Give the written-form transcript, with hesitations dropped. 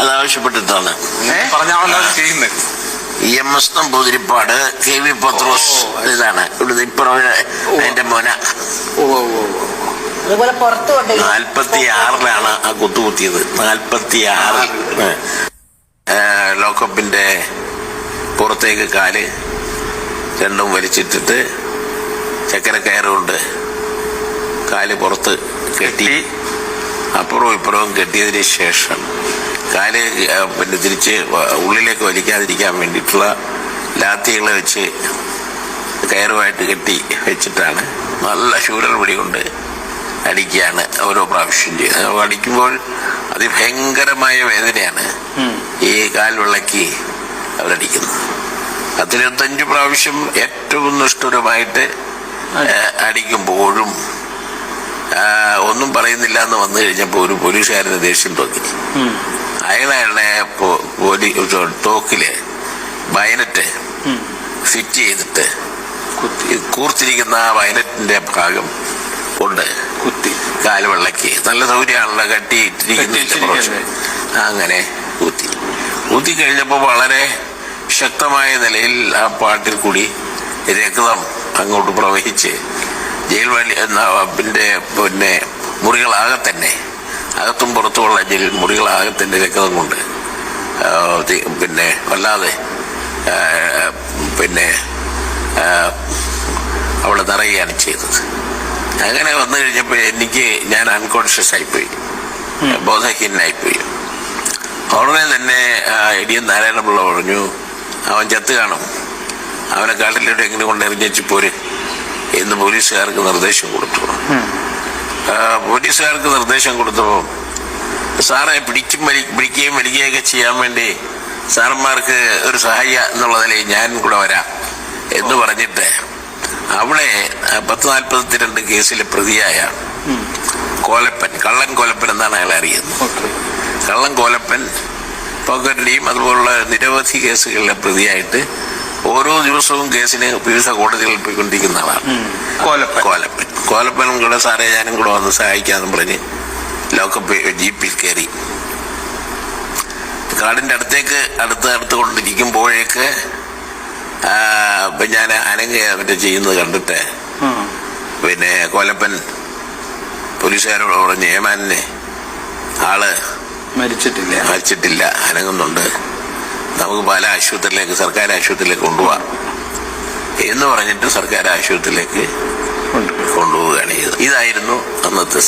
അതാവശ്യപ്പെട്ടിട്ടാണ് ചെയ്യുന്നത്. EMS Namboodiripad, KV പത്രോസ്, ഇതാണ് ഇവിടുത്തെ ഇപ്പുറം അതിന്റെ മോന. 46-ലാണ് ആ കുത്തുകുത്തിയത്. 46 ലോക്കപ്പിന്റെ പുറത്തേക്ക് കാല് രണ്ടും വലിച്ചിട്ടിട്ട് ചക്കര കയറുകൊണ്ട് കാല് പുറത്ത് കെട്ടി അപ്പുറവും ഇപ്പുറവും കെട്ടിയതിന് ശേഷം കാല് പിന്നെ തിരിച്ച് ഉള്ളിലേക്ക് വലിക്കാതിരിക്കാൻ വേണ്ടിയിട്ടുള്ള ലാത്തികളെ വെച്ച് കയറുമായിട്ട് കെട്ടി വെച്ചിട്ടാണ് നല്ല ശൂരൽ പിടി കൊണ്ട് അടിക്കുകയാണ് ഓരോ പ്രാവശ്യം ചെയ്യുന്നത്. അടിക്കുമ്പോൾ അതിഭയങ്കരമായ വേദനയാണ് ഈ കാൽ വിളക്കി അവരടിക്കുന്നത്. 25 പ്രാവശ്യം ഏറ്റവും നിഷ്ഠുരമായിട്ട് അടിക്കുമ്പോഴും ഒന്നും പറയുന്നില്ല എന്ന് വന്നു കഴിഞ്ഞപ്പോൾ ഒരു പോലീസുകാരന് ദേഷ്യം തോന്നി. അയാളെ തോക്കില് ബയനറ്റ് ഫിറ്റ് ചെയ്തിട്ട് കൂർത്തിരിക്കുന്ന ആ ബയനറ്റിന്റെ ഭാഗം കൊണ്ട് കുത്തി കാല് വെള്ളക്കി. നല്ല സൗകര്യമാണല്ലോ, കട്ടി ഇട്ടിരിക്കുന്ന. അങ്ങനെ കുത്തി കഴിഞ്ഞപ്പോൾ വളരെ ശക്തമായ നിലയിൽ ആ പാട്ടിൽ കൂടി രക്തം അങ്ങോട്ട് പ്രവഹിച്ച് ജയിൽ പിന്നെ മുറികളാകെ തന്നെ, അകത്തും പുറത്തുമുള്ള ജയിൽ മുറികളാകെ തന്നെ രക്തം കൊണ്ട് പിന്നെ വല്ലാതെ പിന്നെ അവിടെ നിറയുകയാണ് ചെയ്തത്. അങ്ങനെ വന്നു കഴിഞ്ഞപ്പോൾ ഞാൻ അൺകോൺഷ്യസ് ആയിപ്പോയി, ബോധഹീനായിപ്പോയി. ഉടനെ തന്നെ ഇടിയൻ നാരായണപിള്ള പറഞ്ഞു, അവൻ ചത്ത് കാണും, അവനെ കാട്ടിലോട്ട് എങ്ങനെ കൊണ്ടെറിഞ്ഞു പോര് എന്ന് പോലീസുകാർക്ക് നിർദ്ദേശം കൊടുത്തു. പോലീസുകാർക്ക് നിർദ്ദേശം കൊടുത്തപ്പോൾ സാറെ പിടിക്കുകയും വലിക്കുകയൊക്കെ ചെയ്യാൻ വേണ്ടി സാറന്മാർക്ക് ഒരു സഹായ എന്നുള്ള നിലയിൽ ഞാൻ കൂടെ വരാം എന്ന് പറഞ്ഞിട്ട് അവിടെ 1042 കേസിലെ പ്രതിയായ കോലപ്പൻ, കള്ളൻ കോലപ്പൻ എന്നാണ് അയാളെ അറിയുന്നത്. കള്ളൻ കോലപ്പൻ പോക്കറ്റിലെയും അതുപോലുള്ള നിരവധി കേസുകളിലെ പ്രതിയായിട്ട് ഓരോ ദിവസവും കേസിന് വിവിധ കോടതികളിൽ പോയിക്കൊണ്ടിരിക്കുന്ന ആളാണ് കോലപ്പനും കൂടെ സാറേ ഞാനും കൂടെ വന്ന് സഹായിക്കാന്ന് പറഞ്ഞ് ലോക്കപ്പ് ജീപ്പിൽ കയറി കാടിന്റെ അടുത്ത് കൊണ്ടിരിക്കുമ്പോഴേക്ക് ഞാൻ അനങ്ങ ചെയ്യുന്നത് കണ്ടിട്ട് പിന്നെ കോലപ്പൻ പോലീസുകാരോട് പറഞ്ഞ്, ഏമാനെ ആള് മരിച്ചിട്ടില്ല, അനങ്ങുന്നുണ്ട്, നമുക്ക് പല ആശുപത്രിയിലേക്ക്, സർക്കാർ ആശുപത്രിയിലേക്ക് കൊണ്ടുപോവാം എന്ന് പറഞ്ഞിട്ട് സർക്കാർ ആശുപത്രിയിലേക്ക് കൊണ്ടുപോവുകയാണ് ചെയ്തത്. ഇതായിരുന്നു അന്നത്തെ.